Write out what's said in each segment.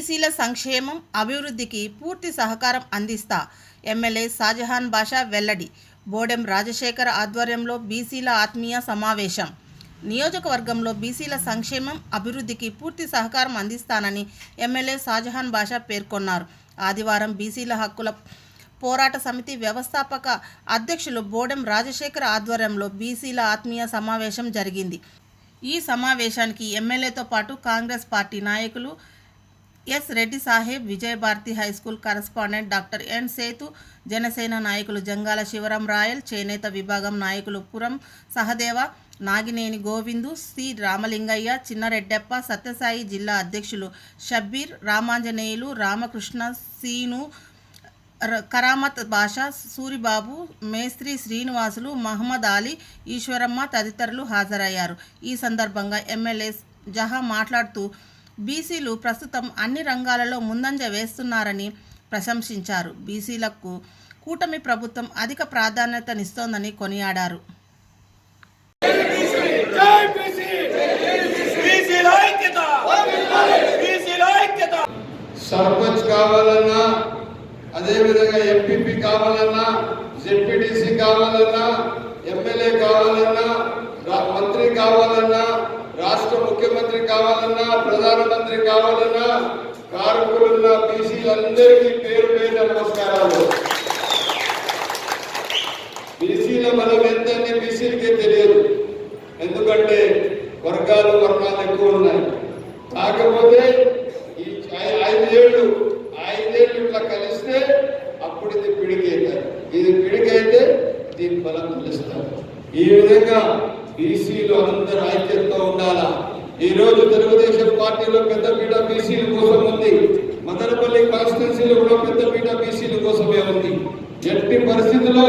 బీసీల సంక్షేమం అభివృద్ధికి పూర్తి సహకారం అందిస్తా ఎమ్మెల్యే షాజహాన్ బాషా వెల్లడి. బోడెం రాజశేఖర్ ఆధ్వర్యంలో బీసీల ఆత్మీయ సమావేశం. నియోజకవర్గంలో బీసీల సంక్షేమం అభివృద్ధికి పూర్తి సహకారం అందిస్తానని ఎమ్మెల్యే షాజహాన్ బాషా పేర్కొన్నారు. ఆదివారం బీసీల హక్కుల పోరాట సమితి వ్యవస్థాపక అధ్యక్షులు బోడెం రాజశేఖర్ ఆధ్వర్యంలో బీసీల ఆత్మీయ సమావేశం జరిగింది. ఈ సమావేశానికి ఎమ్మెల్యేతో పాటు కాంగ్రెస్ పార్టీ నాయకులు ఎస్ రెడ్డి సాహెబ్, Vijayabharathi high school correspondent doctor N Sethu, Janasena నాయకులు జంగాల శివరాం రాయల్, చేనేత విభాగం నాయకులు పురం సహదేవ, నాగినేని గోవిందు, సి రామలింగయ్య, చిన్నరెడ్డెప్ప, సత్యసాయి జిల్లా అధ్యక్షులు షబ్బీర్, రామాంజనేయులు, రామకృష్ణ, సీను, కరామత్ బాషా, సూరిబాబు, మేస్త్రి శ్రీనివాసులు, మహమ్మద్ అలీ, ఈశ్వరమ్మ తదితరులు హాజరయ్యారు. ఈ సందర్భంగా ఎమ్మెల్యే జహా మాట్లాడుతూ బీసీలు ప్రస్తుతం అన్ని రంగాలలో ముందంజ వేస్తున్నారని ప్రశంసించారు. బీసీలకు కూటమి ప్రభుత్వం అధిక ప్రాధాన్యతనిస్తోందని కొనియాడారు. సర్పంచ్ కావాలన్నా, అదేవిధంగా ఎంపీపీ కావాలన్నా, జెడ్పీటీసీ కావాలన్నా, ఎమ్మెల్యే కావాలన్నా, మంత్రి కావాలన్నా, రాష్ట్ర ముఖ్యమంత్రి కావాలన్నా, ప్రధానమంత్రి కావాలన్నా, కార్మికులున్న బీసీలందరికీ పేరు పేరు నమస్కారాలు. బీసీల బలం ఎంతని బీసీలకే తెలియదు, ఎందుకంటే వర్గాలు వర్ణాలు ఎక్కువ ఉన్నాయి. కాకపోతే ఈ 5 ఏళ్ళు ఇట్లా కలిస్తే అప్పుడు ఇది పిడికైతారు. ఇది పిడికైతే దీని బలం తెలుస్తారు. ఈ విధంగా బీసీలు అందరూ ఐక్యతతో ఉండాలా. ఈ రోజు తెలుగుదేశం పార్టీలో పెద్దపీట బీసీల కోసం ఉంది. మదనపల్లి కాన్స్టిట్యున్సీలో కూడా పెద్దపీట బీసీల కోసమే ఉంది. ఎట్టి పరిస్థితుల్లో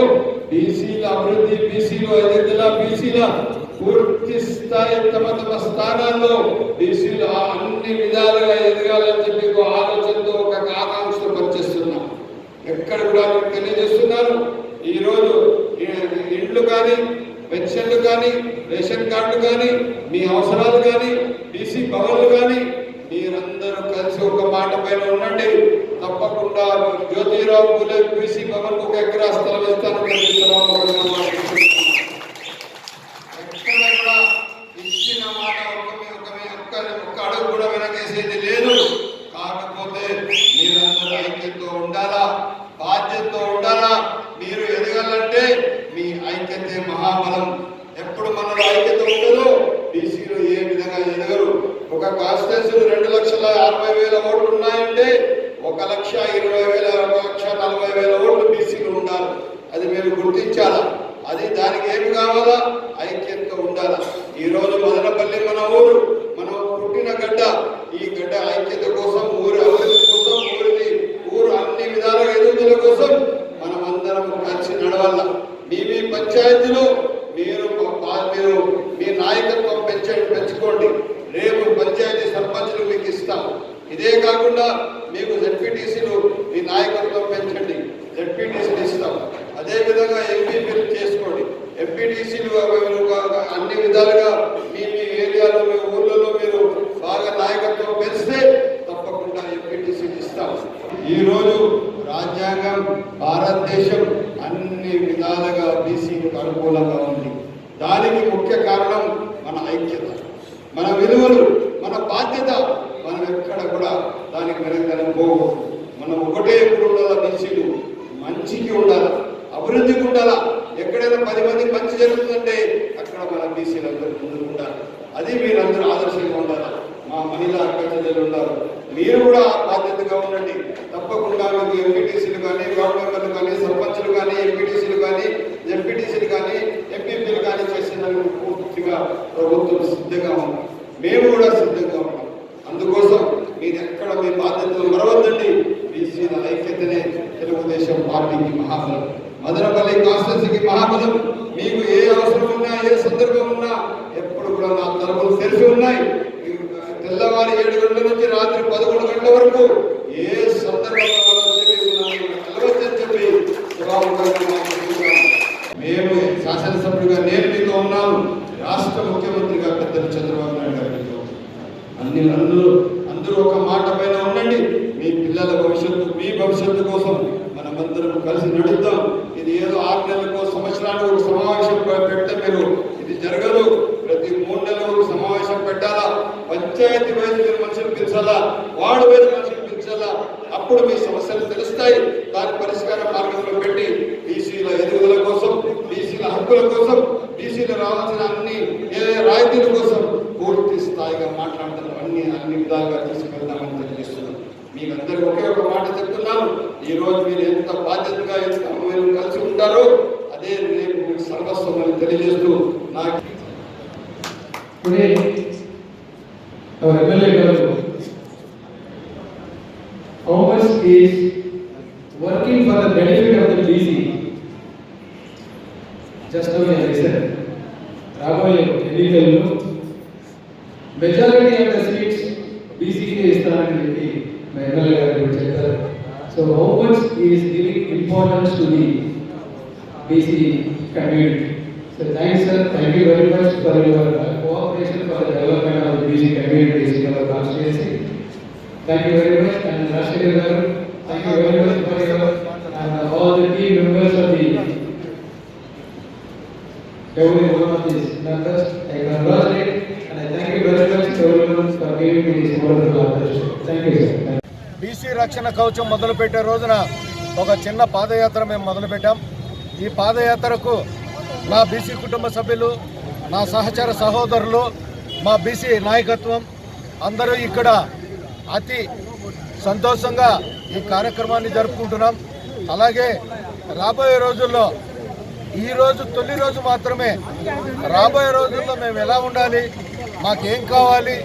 బీసీల అభివృద్ధి, బీసీలు అభివృద్ధిలా బీసీల పూర్తి స్థాయి తమ స్థానాల్లో బీసీలు అన్ని విధాలుగా ఎదగాలని చెప్పి ఒక ఆలోచనతో ఒక ఆకాంక్షతో పనిచేస్తున్నాం. ఎక్కడ కూడా తెలియజేస్తున్నారు. ఈరోజు ఇండ్లు కానీ, పెన్షన్లు కానీ, రేషన్ కార్డులు కానీ, మీ అవసరాలు కానీ, బీసీ భవన్లు కానీ మీరందరూ కలిసి ఒక మాట పైన ఉండండి. తప్పకుండా జ్యోతిరావు పూలే బీసీ భవన్ ఒక ఎకరా స్థలం ఇస్తాను. ఇచ్చిన మాట ఒక్క అడుగు కూడా వెనకేసేది లేదు. కాకపోతే మీరందరూ ఐక్యతతో ఉండాలా, బాధ్యతతో ఉండాలా. మీరు ఎదగాలంటే మీ ఐక్యతే మహాబలం. ఎప్పుడు మనలో ఐక్యత ఉండదో బీసీలు ఏ విధంగా ఎదగరు. ఒక కాన్స్టిట్యున్సీలు 2,60,000 ఓట్లు ఉన్నాయంటే 1,20,000, 1,40,000 ఓట్లు బీసీలు ఉండాలి. అది మీరు గుర్తించాలా. అది దానికి ఏమి కావాలా? ఐక్యతతో ఉండాలా. ఈ రోజు మదనపల్లి మన ఊరు, మనం పుట్టిన గడ్డ. ఈ గడ్డ ఐక్యత కోసం, ఊరి అభివృద్ధి కోసం, ఊరు అన్ని విధాలుగా ఎదుగుదల కోసం మనం అందరం కలిసి నడవాల. మీ పంచాయతీలో మీరు మీ నాయకత్వం పెంచుకోండి. రేపు పంచాయతీ సర్పంచులు మీకు ఇస్తాం. ఇదే కాకుండా మీకు జెడ్పీటీసీలు మీ నాయకత్వం పెంచండి, జెడ్పీటీసీలు ఇస్తాం. అదేవిధంగా ఎంపీపీలు చేసుకోండి, ఎంపీటీసీలు అన్ని విధాలుగా మీ ఏరియాలో, మీ ఊర్లలో మీరు బాగా నాయకత్వం పెంచితే తప్పకుండా ఎంపీటీసీలు ఇస్తాం. ఈరోజు రాజ్యాంగం, భారతదేశం అన్ని విధాలుగా బీసీలకు అనుకూలంగా ఉంది. దానికి ముఖ్య కారణం మన ఐక్యత, మన విలువలు, మన బాధ్యత. మనం ఎక్కడ కూడా దానికి వెనకనే పోకూడదు. మనం ఒకటే ఎప్పుడు ఉండాలా? బీసీలు మంచికి ఉండాలా, అభివృద్ధికి ఉండాలా. ఎక్కడైనా 10 మందికి మంచి జరుగుతుందంటే అక్కడ మన బీసీలందరూ ముందుకు ఉండాలి. అది మీరందరూ ఆదర్శంగా ఉండాలి. మా మహిళా అభ్యర్థులు ఉన్నారు, మీరు కూడా బాధ్యతగా ఉండండి. తప్పకుండా మీకు ఎంపీటీసీలు కానీ, వార్డు మెంబర్లు కానీ, సర్పంచులు కానీ, ఎంపీటీసీలు కానీ, ఎంపీటీసీలు కానీ, ఎంపీపీలు కానీ చేసేందుకు పూర్తిగా ప్రభుత్వం సిద్ధంగా ఉంది. మేము కూడా సిద్ధంగా ఉన్నాం. అందుకోసం మీరు ఎక్కడ మీ బాధ్యతలు మరవద్దండి. బీసీల ఐక్యతనే తెలుగుదేశం పార్టీకి మహాబలం, మదనపల్లి కాన్స్టిట్యున్సీకి మహాబలం. మీకు ఏ అవసరం ఉన్నా, ఏ సందర్భం ఉన్నా ఎప్పుడు కూడా నా తరపులు తెలిసి ఉన్నాయి. తెల్లవారి 7 గంటల నుంచి రాత్రి 11 గంటల వరకు ఏ సందర్భంలో చెప్పి మేము శాసనసభ్యులుగా నేను మీతో ఉన్నాను. రాష్ట్ర ముఖ్యమంత్రిగా పెద్దలు చంద్రబాబు నాయుడు గారితో అందరూ ఒక మాట పైన ఉండండి. మీ పిల్లల భవిష్యత్తు, మీ భవిష్యత్తు కోసం మనమందరం కలిసి నడుద్దాం. ఇది ఏదో 6 నెలలకు సంవత్సరానికి ఒక సమావేశం పెట్టే మీరు ఇది జరగదు. ప్రతి 3 నెలలకు ఒక సమావేశం పెట్టాలా. పంచాయతీ వైద్య మనుషులు పిలిచాలా, వార్డు వైద్య మనుషులు పిలిచాలా. అప్పుడు మీ సమస్యలు తెలుస్తాయి. దాని పరిష్కార మార్గంలో పెట్టి బీసీల ఎదుగుదల కోసం, బీసీల హక్కుల కోసం, బీసీలు రావాల్సిన అన్ని రాయితీల కోసం పూర్తి స్థాయిగా మాట్లాడతాం. అన్ని విధాలుగా తీసుకెళ్తామని తెలియజేస్తున్నాం. మీకందరికీ ఒకే ఒక మాట చెప్తున్నాను. ఈ రోజు మీరు ఎంత బాధ్యతగా ఎంత మీరు కలిసి ఉంటారో అదే రేపు మీకు సర్వస్వం అని తెలియజేస్తూ నాకు our MLA Garu, how much is working for the benefit of the BC? Just now I said, రాబోయే ఎన్నికల్లో మెజారిటీ ఆఫ్ ద సీట్స్ బీసీకి ఇస్తానని చెప్పి మా ఎమ్మెల్యే గారు చెప్పారు. So how much is giving importance to the BC community. So thanks sir, thank you very much for your cooperation for the development of the BC communities in our constituency. Thank you very much, and Rashid Garu, thank you very much for your and all the team members of the every one of these members. I congratulate and I thank you very much to everyone for giving me this wonderful opportunity. Thank you sir. BC రక్షణ కవచం మొదలుపెట్టే రోజున ఒక చిన్న పాదయాత్ర మేము మొదలుపెట్టాం. ఈ పాదయాత్రకు నా బీసీ కుటుంబ సభ్యులు, నా సహచర సహోదరులు, మా బీసీ నాయకత్వం అందరూ ఇక్కడ అతి సంతోషంగా ఈ కార్యక్రమాన్ని జరుపుకుంటున్నాం. అలాగే రాబోయే రోజుల్లో ఈరోజు తొలి రోజు మాత్రమే, రాబోయే రోజుల్లో మేము ఎలా ఉండాలి, మాకేం కావాలి,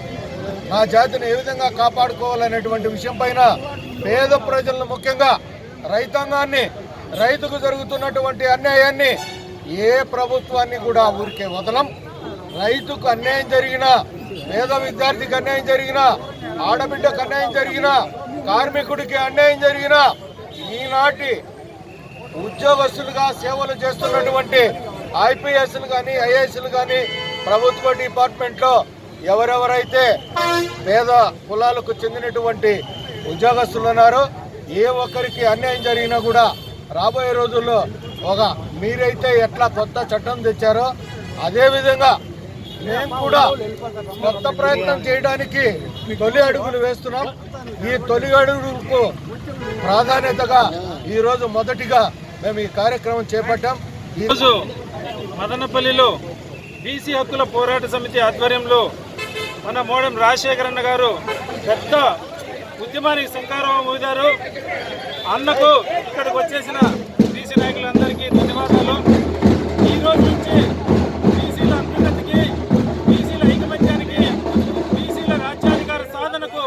నా జాతిని ఏ విధంగా కాపాడుకోవాలనేటువంటి విషయం పైన పేద ప్రజలను, ముఖ్యంగా రైతాంగాన్ని, రైతుకు జరుగుతున్నటువంటి అన్యాయాన్ని ఏ ప్రభుత్వాన్ని కూడా ఊరికే వదలం. రైతుకు అన్యాయం జరిగినా, పేద విద్యార్థికి అన్యాయం జరిగినా, ఆడబిడ్డకు అన్యాయం జరిగినా, కార్మికుడికి అన్యాయం జరిగినా, ఈనాటి ఉద్యోగస్తులుగా సేవలు చేస్తున్నటువంటి ఐపీఎస్లు కానీ, ఐఏఎస్లు కానీ, ప్రభుత్వ డిపార్ట్మెంట్లో ఎవరెవరైతే పేద కులాలకు చెందినటువంటి ఉద్యోగస్తులు ఉన్నారో ఏ ఒక్కరికి అన్యాయం జరిగినా కూడా రాబోయే రోజుల్లో మీరైతే ఎట్లా కొత్త చట్టం తెచ్చారో అదేవిధంగా మేము కూడా కొత్త ప్రయత్నం చేయడానికి తొలి అడుగులు వేస్తున్నాం. ఈ తొలి అడుగులకు ప్రాధాన్యతగా ఈరోజు మొదటిగా మేము ఈ కార్యక్రమం చేపట్టాం. ఈరోజు మదనపల్లిలో బీసీ హక్కుల పోరాట సమితి ఆధ్వర్యంలో మన మోడెం రాజశేఖర్ అన్న గారు పెద్ద ఉద్యమానికి శంకారం ఊదారు. అన్నకు ఇక్కడికి వచ్చేసిన బీసీ నాయకులందరికీ ధన్యవాదాలు. ఈ రోజు నుంచి బీసీల అభ్యున్నతికి, బీసీల ఐకమత్యానికి, బీసీల రాజ్యాధికార సాధనకు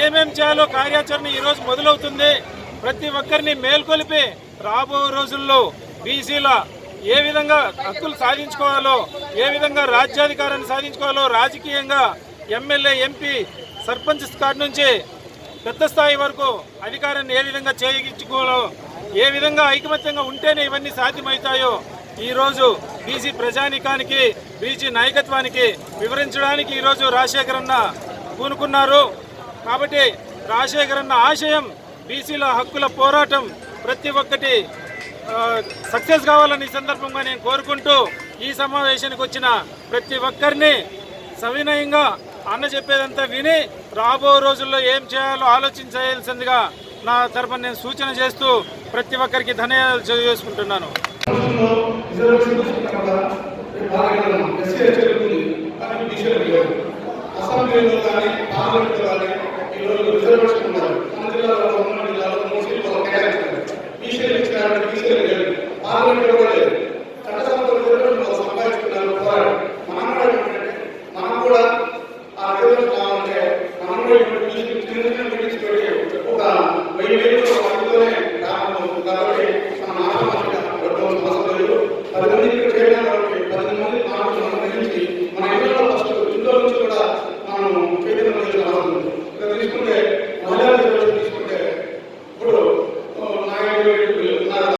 ఏమేం చేయాలో కార్యాచరణ ఈరోజు మొదలవుతుంది. ప్రతి ఒక్కరిని మేల్కొలిపి రాబో రోజుల్లో బీసీల ఏ విధంగా హక్కులు సాధించుకోవాలో, ఏ విధంగా రాజ్యాధికారాన్ని సాధించుకోవాలో, రాజకీయంగా ఎమ్మెల్యే, ఎంపీ, సర్పంచ్ స్థాయి నుంచి పెద్ద స్థాయి వరకు అధికారాన్ని ఏ విధంగా చేయించుకోవాలో, ఏ విధంగా ఐకమత్యంగా ఉంటేనే ఇవన్నీ సాధ్యమవుతాయో ఈరోజు బీసీ ప్రజానీకానికి, బీసీ నాయకత్వానికి వివరించడానికి ఈరోజు రాజశేఖర్ అన్న పూనుకున్నారు. కాబట్టి రాజశేఖర్ అన్న ఆశయం బీసీల హక్కుల పోరాటం ప్రతి ఒక్కటి సక్సెస్ కావాలని సందర్భంగా నేను కోరుకుంటూ ఈ సమావేశానికి వచ్చిన ప్రతి ఒక్కరిని సవినయంగా అన్న చెప్పేదంతా విని రాబో రోజుల్లో ఏం చేయాలో ఆలోచించాల్సిందిగా నా తరపున నేను సూచన చేస్తూ ప్రతి ఒక్కరికి ధన్యవాదాలు తెలియజేసుకుంటున్నాను. ఒక 1000